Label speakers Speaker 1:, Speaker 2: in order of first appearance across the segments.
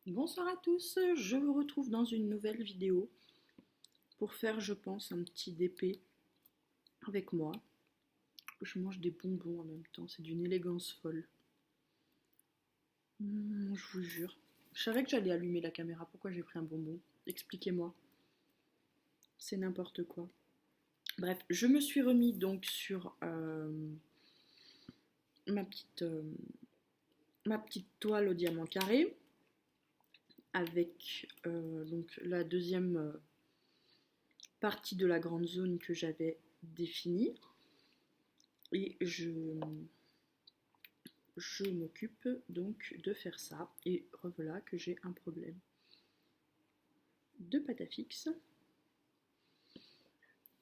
Speaker 1: Bonsoir à tous, je vous retrouve dans une nouvelle vidéo pour faire, je pense, un petit DP avec moi. Je mange des bonbons en même temps, c'est d'une élégance folle. Je vous jure. Je savais que j'allais allumer la caméra, pourquoi j'ai pris un bonbon? Expliquez-moi. C'est n'importe quoi. Bref, je me suis remis donc sur ma petite, euh, ma petite toile au diamant carré avec donc la deuxième partie de la grande zone que j'avais définie. Et je m'occupe donc de faire ça. Et revoilà que j'ai un problème de pâte à fixe.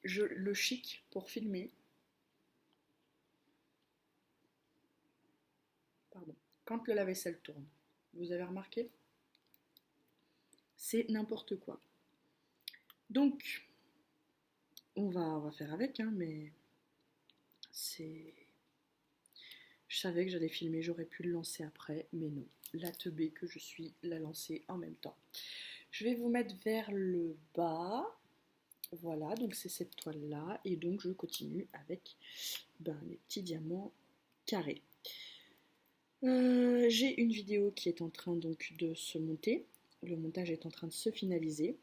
Speaker 1: Le chic pour filmer. Pardon. Quand le lave-vaisselle tourne. Vous avez remarqué? C'est n'importe quoi. Donc, on va faire avec, hein, mais c'est... Je savais que j'allais filmer, j'aurais pu le lancer après, mais non. La teubée que je suis, la lancer en même temps. Je vais vous mettre vers le bas. Voilà, donc c'est cette toile-là. Et donc je continue avec les petits diamants carrés. J'ai une vidéo qui est en train donc de se monter. Le montage est en train de se finaliser.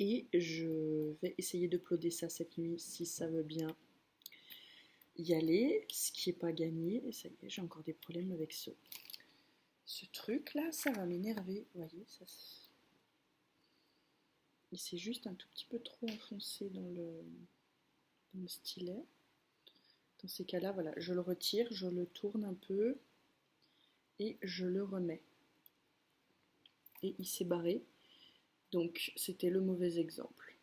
Speaker 1: Et je vais essayer d'uploader ça cette nuit si ça veut bien y aller. Ce qui n'est pas gagné. Et ça y est, j'ai encore des problèmes avec ce truc-là. Ça va m'énerver. Vous voyez, ça... Et c'est juste un tout petit peu trop enfoncé dans le stylet. Dans ces cas-là, voilà, je le retire, je le tourne un peu et je le remets. Et il s'est barré. Donc, c'était le mauvais exemple.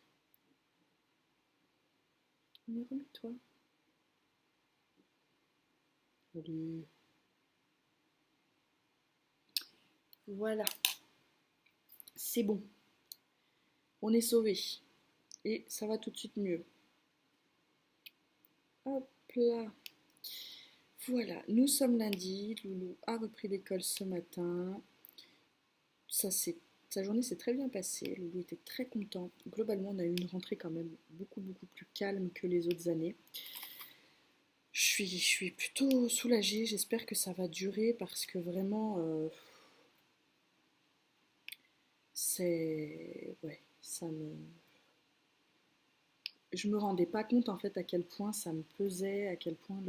Speaker 1: Mais remets-toi. Allez. Voilà. C'est bon. On est sauvé. Et ça va tout de suite mieux. Hop là. Voilà, nous sommes lundi. Loulou a repris l'école ce matin. Sa journée s'est très bien passée. Loulou était très content. Globalement, on a eu une rentrée quand même beaucoup plus calme que les autres années. Je suis plutôt soulagée. J'espère que ça va durer parce que vraiment, c'est... Ouais, ça me... Je me rendais pas compte en fait à quel point ça me pesait, à quel point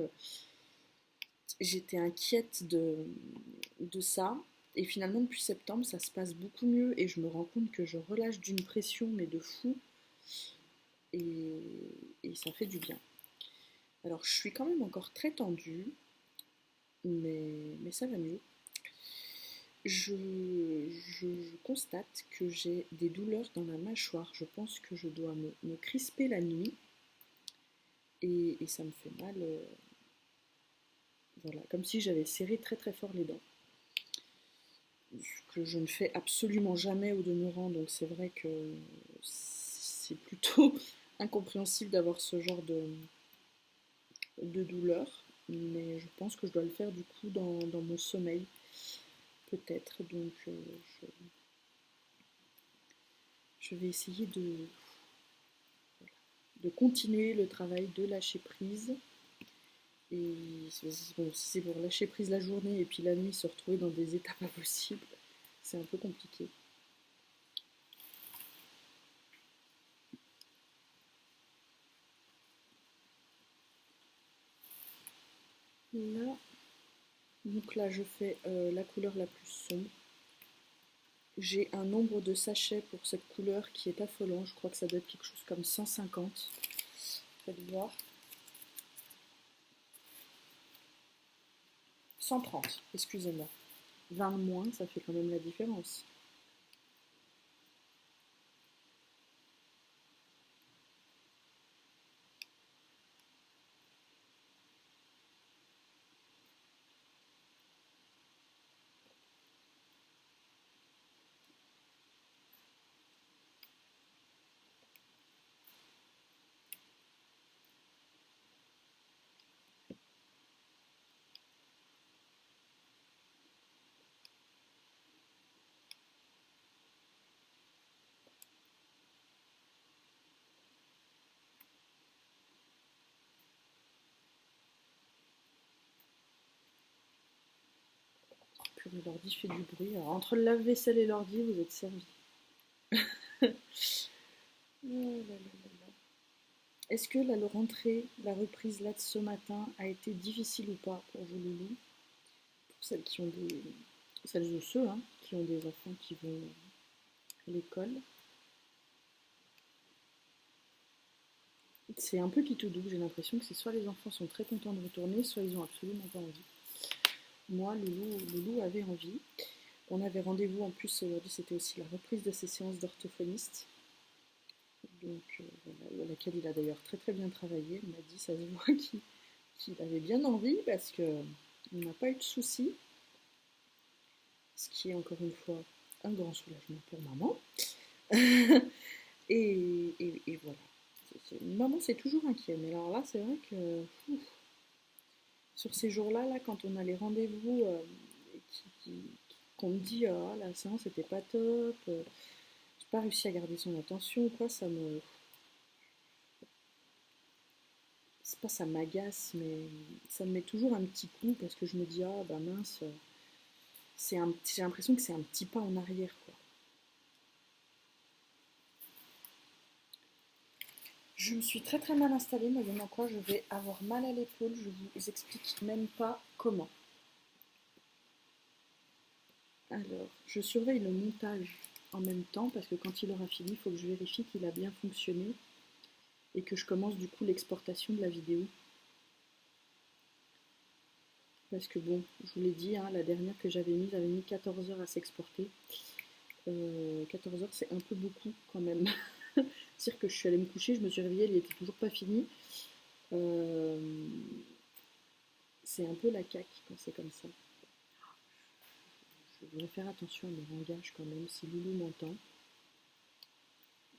Speaker 1: j'étais inquiète de ça. Et finalement, depuis septembre, ça se passe beaucoup mieux et je me rends compte que je relâche d'une pression, mais de fou. Et, et ça fait du bien. Alors, je suis quand même encore très tendue, mais ça va mieux. Je constate que j'ai des douleurs dans la mâchoire. Je pense que je dois me crisper la nuit et ça me fait mal. Voilà, comme si j'avais serré très fort les dents. Ce que je ne fais absolument jamais au demeurant, donc c'est vrai que c'est plutôt incompréhensible d'avoir ce genre de douleur. Mais je pense que je dois le faire du coup dans mon sommeil, peut-être. Donc je vais essayer de continuer le travail de lâcher prise. Et bon, si c'est pour lâcher prise la journée et puis la nuit se retrouver dans des états pas possibles, c'est un peu compliqué. Là, donc là je fais la couleur la plus sombre. J'ai un nombre de sachets pour cette couleur qui est affolant. Je crois que ça doit être quelque chose comme 150. Faites voir. 130, excusez-moi. 20 de moins, ça fait quand même la différence. l'ordi fait du bruit. Alors, entre le lave-vaisselle et l'ordi, vous êtes servis. Oh là là là là. Est-ce que la rentrée, la reprise là de ce matin a été difficile ou pas pour vous, Loulou? Pour celles qui ont des. Celles ou ceux hein, qui ont des enfants qui vont à l'école. C'est un peu qui tout double, j'ai l'impression que c'est soit les enfants sont très contents de retourner, soit ils ont absolument pas envie. Moi, Loulou avait envie. On avait rendez-vous en plus aujourd'hui, c'était aussi la reprise de ses séances d'orthophoniste. Donc, voilà, laquelle il a d'ailleurs très très bien travaillé. Il m'a dit, ça se voit qu'il avait bien envie parce qu'il n'a pas eu de soucis. Ce qui est encore une fois un grand soulagement pour maman. et voilà. Maman, c'est toujours inquiet. Mais alors là, c'est vrai que sur ces jours-là, là, quand on a les rendez-vous qu'on me dit ah, la séance n'était pas top, j'ai pas réussi à garder son attention ou quoi, ça me. C'est pas ça m'agace, mais ça me met toujours un petit coup parce que je me dis ah bah mince, j'ai l'impression que c'est un petit pas en arrière quoi. Je me suis très très mal installée, moyennant quoi je vais avoir mal à l'épaule, je vous explique même pas comment. Alors, je surveille le montage en même temps parce que quand il aura fini, il faut que je vérifie qu'il a bien fonctionné et que je commence du coup l'exportation de la vidéo. Parce que bon, je vous l'ai dit, hein, la dernière que j'avais mise avait mis 14 heures à s'exporter. 14 heures c'est un peu beaucoup quand même. C'est-à-dire que je suis allée me coucher, je me suis réveillée, elle n'était toujours pas finie. C'est un peu la caque quand c'est comme ça. Je devrais faire attention à mes langages quand même, si Loulou m'entend.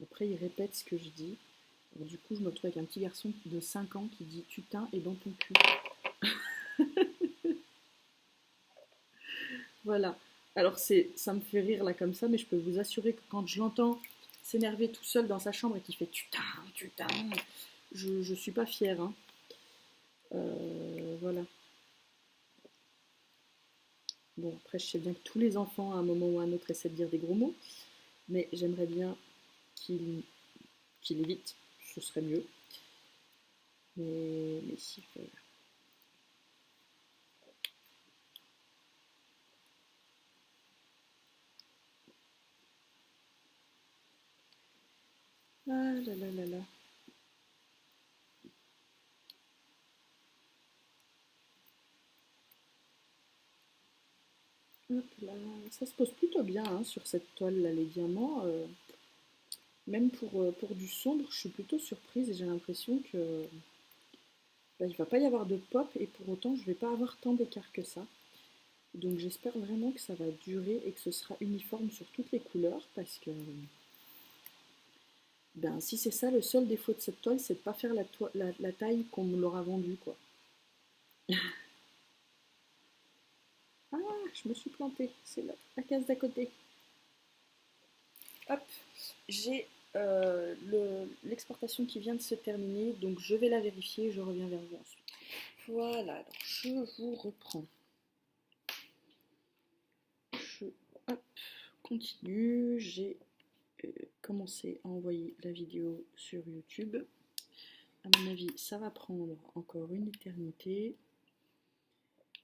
Speaker 1: Après, il répète ce que je dis. Alors, du coup, je me retrouve avec un petit garçon de 5 ans qui dit « Putain, et dans ton cul ». Voilà. Alors, ça me fait rire là comme ça, mais je peux vous assurer que quand je l'entends s'énerver tout seul dans sa chambre et qu'il fait « Putain, putain », je suis pas fière. Hein. Voilà. Bon, après, je sais bien que tous les enfants, à un moment ou à un autre, essaient de dire des gros mots, mais j'aimerais bien qu'il évite, ce serait mieux. Mais si, voilà. Ah là là là là. Hop là. Ça se pose plutôt bien hein, sur cette toile là, les diamants. Même pour du sombre, je suis plutôt surprise et j'ai l'impression que bah, il va pas y avoir de pop et pour autant je vais pas avoir tant d'écart que ça. Donc j'espère vraiment que ça va durer et que ce sera uniforme sur toutes les couleurs parce que ben, si c'est ça le seul défaut de cette toile, c'est de pas faire la taille qu'on me l'aura vendue quoi. Ah, je me suis plantée, c'est la case d'à côté. Hop, j'ai l'exportation qui vient de se terminer, donc je vais la vérifier et je reviens vers vous ensuite. Voilà, alors je vous reprends. Je hop, continue, j'ai commencé à envoyer la vidéo sur YouTube. À mon avis, ça va prendre encore une éternité.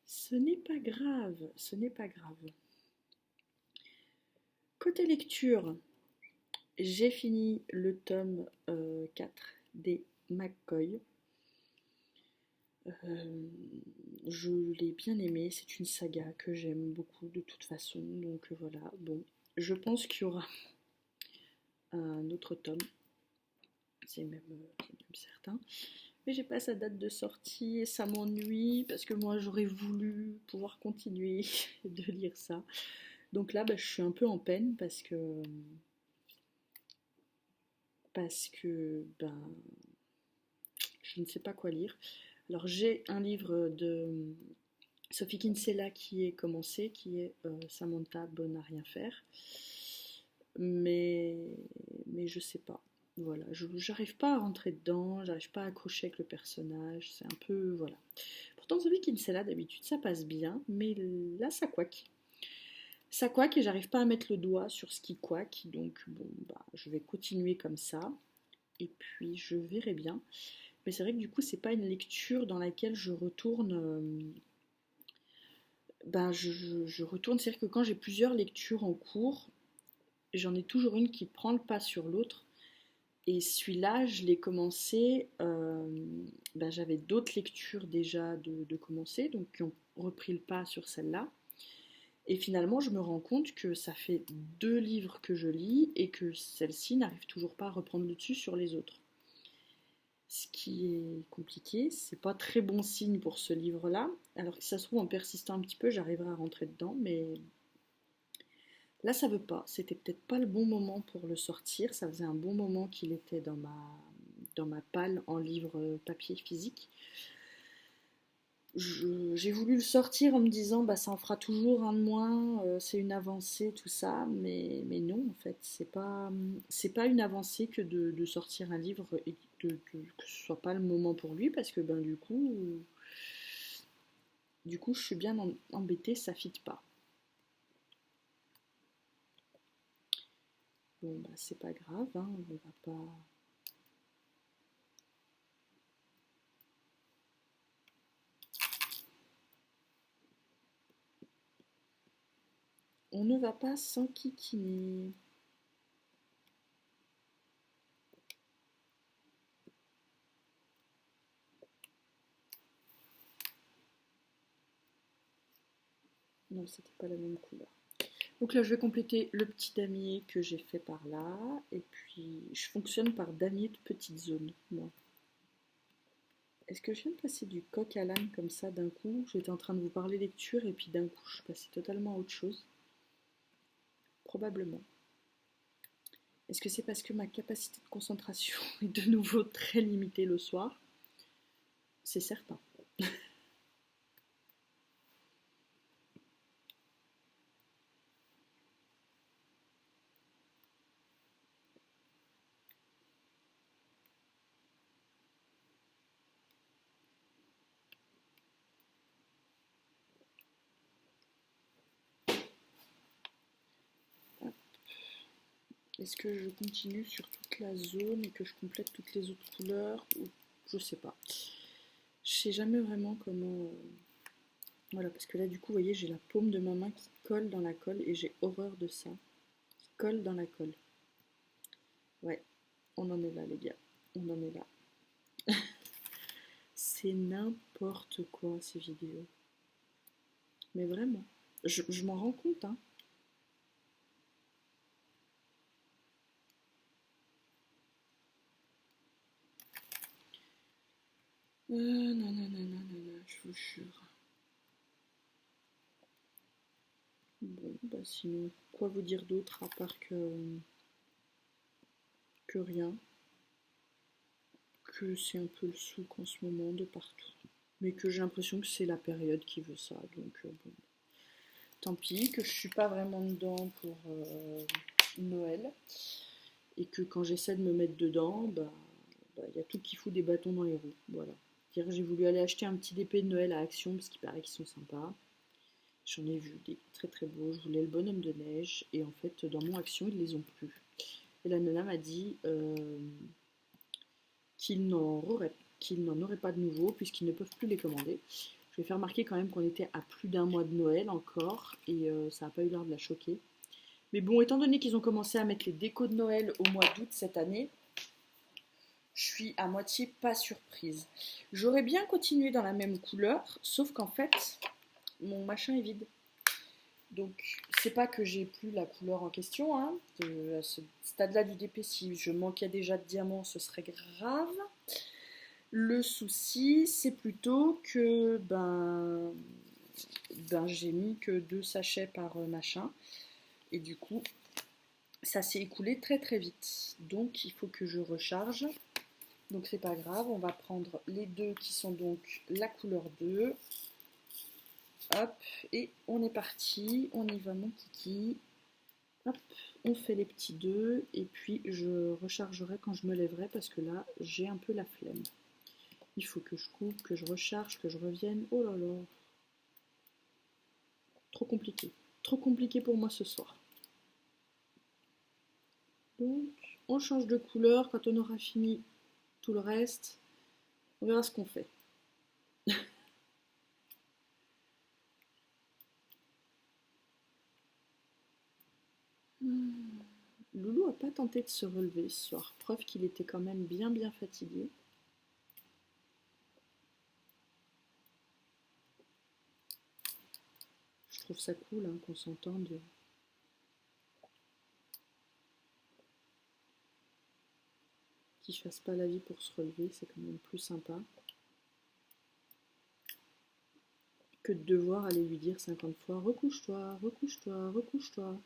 Speaker 1: Ce n'est pas grave, ce n'est pas grave. Côté lecture, j'ai fini le tome 4 des McCoy. Je l'ai bien aimé, c'est une saga que j'aime beaucoup de toute façon, donc voilà. Bon, je pense qu'il y aura un autre tome, c'est même certain. Mais j'ai pas sa date de sortie et ça m'ennuie parce que moi j'aurais voulu pouvoir continuer de lire ça. Donc là, bah, je suis un peu en peine parce que ben, je ne sais pas quoi lire. Alors j'ai un livre de Sophie Kinsella qui est commencé, qui est Samantha bonne à rien faire. Mais je sais pas. Voilà, j'arrive pas à rentrer dedans, j'arrive pas à accrocher avec le personnage, c'est un peu. Voilà. Pourtant, Sophie Kinsella, d'habitude, ça passe bien, mais là, ça couac. Ça coaque et j'arrive pas à mettre le doigt sur ce qui coaque, donc bon, bah, je vais continuer comme ça, et puis je verrai bien. Mais c'est vrai que du coup, c'est pas une lecture dans laquelle je retourne. Ben, je retourne, c'est-à-dire que quand j'ai plusieurs lectures en cours, j'en ai toujours une qui prend le pas sur l'autre. Et celui-là, je l'ai commencé. Ben, j'avais d'autres lectures déjà de commencer, donc qui ont repris le pas sur celle-là. Et finalement, je me rends compte que ça fait 2 livres que je lis et que celle-ci n'arrive toujours pas à reprendre le dessus sur les autres. Ce qui est compliqué, c'est pas très bon signe pour ce livre-là. Alors que si ça se trouve, en persistant un petit peu, j'arriverai à rentrer dedans, mais là, ça veut pas. C'était peut-être pas le bon moment pour le sortir. Ça faisait un bon moment qu'il était dans ma palle en livre papier physique. J'ai voulu le sortir en me disant bah ça en fera toujours un de moins, c'est une avancée tout ça, mais non en fait c'est pas une avancée que de sortir un livre et que ce soit pas le moment pour lui parce que ben du coup je suis bien embêtée, ça fit pas. Bon bah c'est pas grave, hein, on va pas. On ne va pas s'enquiquiner. Non, c'était pas la même couleur. Donc là, je vais compléter le petit damier que j'ai fait par là. Et puis, je fonctionne par damier de petites zones, moi. Est-ce que je viens de passer du coq à l'âne comme ça d'un coup? J'étais en train de vous parler lecture et puis d'un coup, je suis passée totalement à autre chose. Probablement. Est-ce que c'est parce que ma capacité de concentration est de nouveau très limitée le soir? C'est certain. Est-ce que je continue sur toute la zone et que je complète toutes les autres couleurs ou je sais pas. Je sais jamais vraiment comment. Voilà, parce que là, du coup, vous voyez, j'ai la paume de ma main qui colle dans la colle et j'ai horreur de ça. Qui colle dans la colle. Ouais, on en est là, les gars. On en est là. C'est n'importe quoi, ces vidéos. Mais vraiment, je m'en rends compte, hein. Non, non, non, non, non, non, je vous jure. Bon, bah sinon, quoi vous dire d'autre à part que rien. Que c'est un peu le souk en ce moment de partout. Mais que j'ai l'impression que c'est la période qui veut ça. Donc bon, tant pis, que je suis pas vraiment dedans pour Noël. Et que quand j'essaie de me mettre dedans, bah, y a tout qui fout des bâtons dans les roues. Voilà. J'ai voulu aller acheter un petit épée de Noël à Action parce qu'il paraît qu'ils sont sympas. J'en ai vu des très très beaux. Je voulais le bonhomme de neige et en fait dans mon Action ils les ont plus. Et la nana m'a dit qu'ils n'en auraient pas de nouveau puisqu'ils ne peuvent plus les commander. Je vais faire remarquer quand même qu'on était à plus d'un mois de Noël encore et ça n'a pas eu l'air de la choquer. Mais bon, étant donné qu'ils ont commencé à mettre les décos de Noël au mois d'août cette année, je suis à moitié pas surprise. J'aurais bien continué dans la même couleur, sauf qu'en fait, mon machin est vide. Donc, c'est pas que j'ai plus la couleur en question. Hein. À ce stade-là du DP, si je manquais déjà de diamants, ce serait grave. Le souci, c'est plutôt que j'ai mis que 2 sachets par machin. Et du coup, ça s'est écoulé très très vite. Donc, il faut que je recharge. Donc, c'est pas grave. On va prendre les deux qui sont donc la couleur 2. Hop, et on est parti, on y va mon kiki. Hop, on fait les petits 2 et puis je rechargerai quand je me lèverai parce que là j'ai un peu la flemme. Il faut que je coupe, que je recharge, que je revienne. Oh là là, trop compliqué. trop compliqué pour moi ce soir. Donc, on change de couleur quand on aura fini tout le reste. On verra ce qu'on fait. Loulou a pas tenté de se relever ce soir, preuve qu'il était quand même bien fatigué. Je trouve ça cool hein, qu'on s'entende. Qu'il fasse pas la vie pour se relever, c'est quand même plus sympa que de devoir aller lui dire 50 fois recouche-toi, recouche-toi, recouche-toi,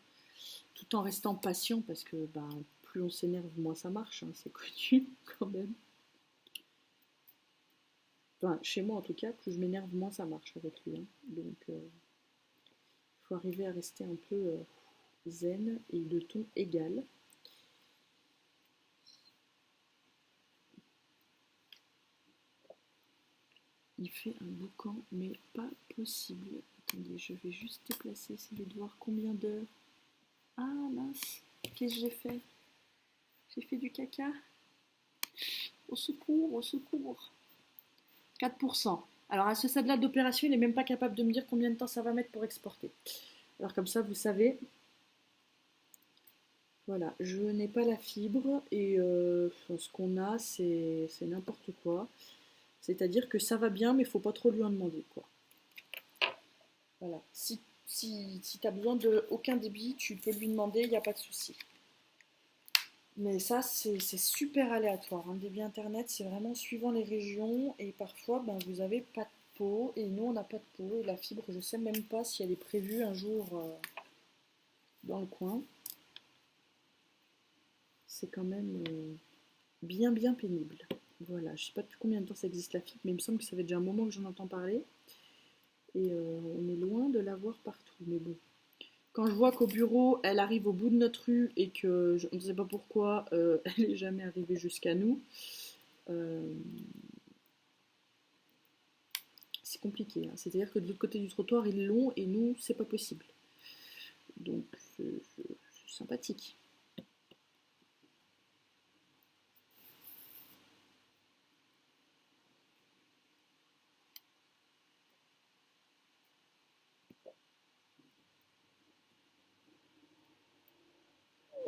Speaker 1: tout en restant patient parce que ben, plus on s'énerve, moins ça marche, hein, c'est connu quand même. Enfin, chez moi en tout cas, plus je m'énerve, moins ça marche avec lui. Hein. Donc, il faut arriver à rester un peu zen et de ton égal. Il fait un boucan, mais pas possible. Attendez, je vais juste déplacer, essayer de voir combien d'heures. Ah mince, qu'est-ce que j'ai fait? J'ai fait du caca. Au secours, au secours. 4%. Alors à ce stade-là d'opération, il n'est même pas capable de me dire combien de temps ça va mettre pour exporter. Alors comme ça, vous savez. Voilà, je n'ai pas la fibre et ce qu'on a, c'est n'importe quoi. C'est-à-dire que ça va bien, mais il ne faut pas trop lui en demander, quoi. Voilà. Si tu as besoin de aucun débit, tu peux lui demander, il n'y a pas de souci. Mais ça, c'est super aléatoire. Un débit internet, c'est vraiment suivant les régions. Et parfois, ben, vous n'avez pas de pot. Et nous, on n'a pas de pot. Et la fibre, je ne sais même pas si elle est prévue un jour dans le coin. C'est quand même bien pénible. Voilà, je ne sais pas depuis combien de temps ça existe la fibre, mais il me semble que ça fait déjà un moment que j'en entends parler. Et on est loin de l'avoir partout. Mais bon, quand je vois qu'au bureau, elle arrive au bout de notre rue et que on ne sait pas pourquoi, elle n'est jamais arrivée jusqu'à nous, c'est compliqué. Hein. C'est-à-dire que de l'autre côté du trottoir, ils l'ont et nous, c'est pas possible. Donc, c'est sympathique.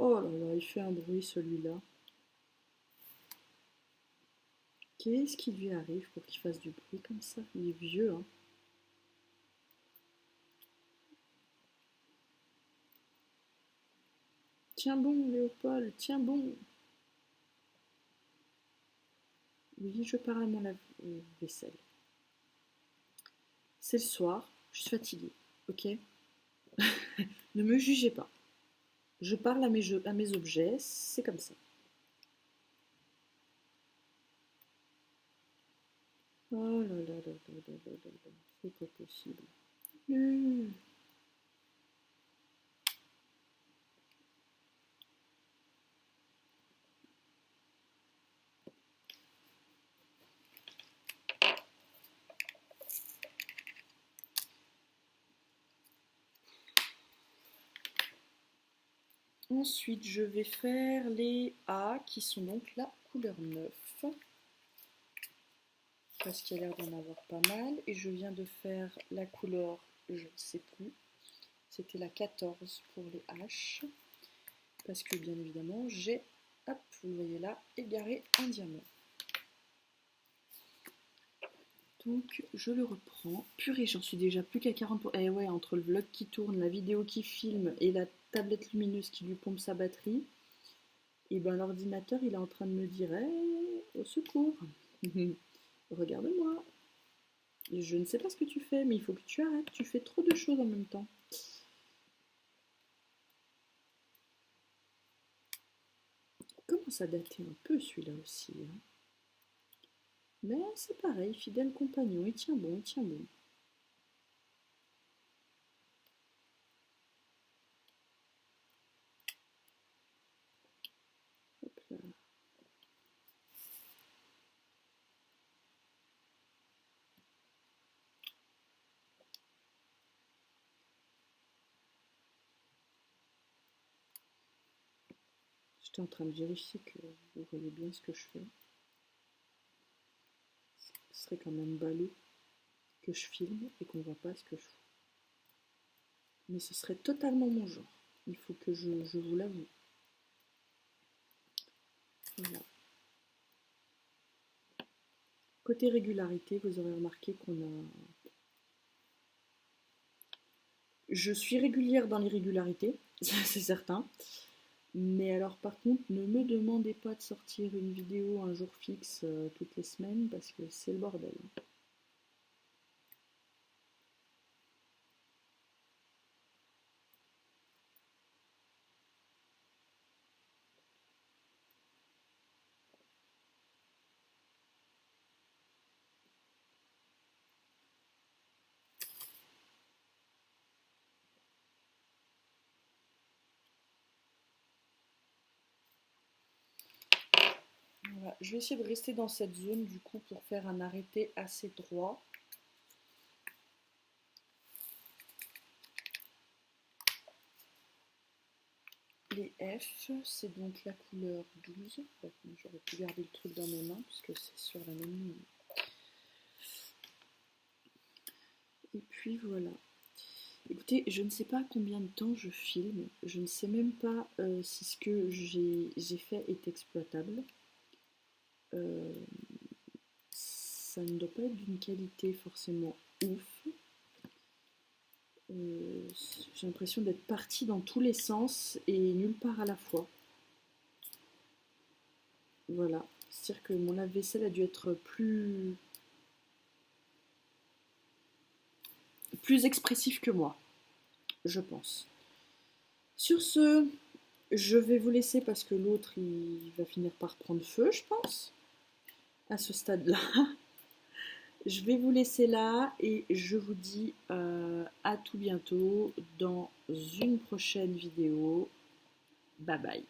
Speaker 1: Oh là là, il fait un bruit celui-là. Qu'est-ce qui lui arrive pour qu'il fasse du bruit comme ça? Il est vieux, hein. Tiens bon, Léopold, tiens bon. Oui, je parle à mon lave-vaisselle. C'est le soir, je suis fatiguée, ok? Ne me jugez pas. Je parle à mes objets, c'est comme ça. Oh là là là là là là là là, c'est pas possible. Ensuite, je vais faire les A qui sont donc la couleur 9. Parce qu'il y a l'air d'en avoir pas mal. Et je viens de faire la couleur, je ne sais plus. C'était la 14 pour les H. Parce que bien évidemment, j'ai, hop, vous le voyez là, égaré un diamant. Donc je le reprends. Purée, j'en suis déjà plus qu'à 40%. Eh ouais, entre le vlog qui tourne, la vidéo qui filme et la tablette lumineuse qui lui pompe sa batterie, et ben l'ordinateur il est en train de me dire hey, au secours. Regarde-moi. Je ne sais pas ce que tu fais, mais il faut que tu arrêtes. Tu fais trop de choses en même temps. Il commence à dater un peu celui-là aussi. Hein. Mais c'est pareil, fidèle compagnon, il tient bon, il tient bon. Hop là. J'étais en train de vérifier que vous voyez bien ce que je fais. Ce serait quand même ballot que je filme et qu'on ne voit pas ce que je fais. Mais ce serait totalement mon genre. Il faut que je vous l'avoue. Voilà. Côté régularité, vous aurez remarqué qu'on a... Je suis régulière dans l'irrégularité, ça c'est certain. Mais alors par contre, ne me demandez pas de sortir une vidéo un jour fixe toutes les semaines parce que c'est le bordel. Voilà. Je vais essayer de rester dans cette zone du coup pour faire un arrêté assez droit. Les F, c'est donc la couleur 12. J'aurais pu garder le truc dans mes mains puisque c'est sur la même ligne. Et puis voilà. Écoutez, je ne sais pas combien de temps je filme. Je ne sais même pas si ce que j'ai fait est exploitable. Ça ne doit pas être d'une qualité forcément ouf. J'ai l'impression d'être partie dans tous les sens et nulle part à la fois. Voilà, c'est-à-dire que mon lave-vaisselle a dû être plus expressif que moi, je pense. Sur ce, je vais vous laisser parce que l'autre il va finir par prendre feu, je pense, à ce stade-là. Je vais vous laisser là et je vous dis à tout bientôt dans une prochaine vidéo. Bye bye.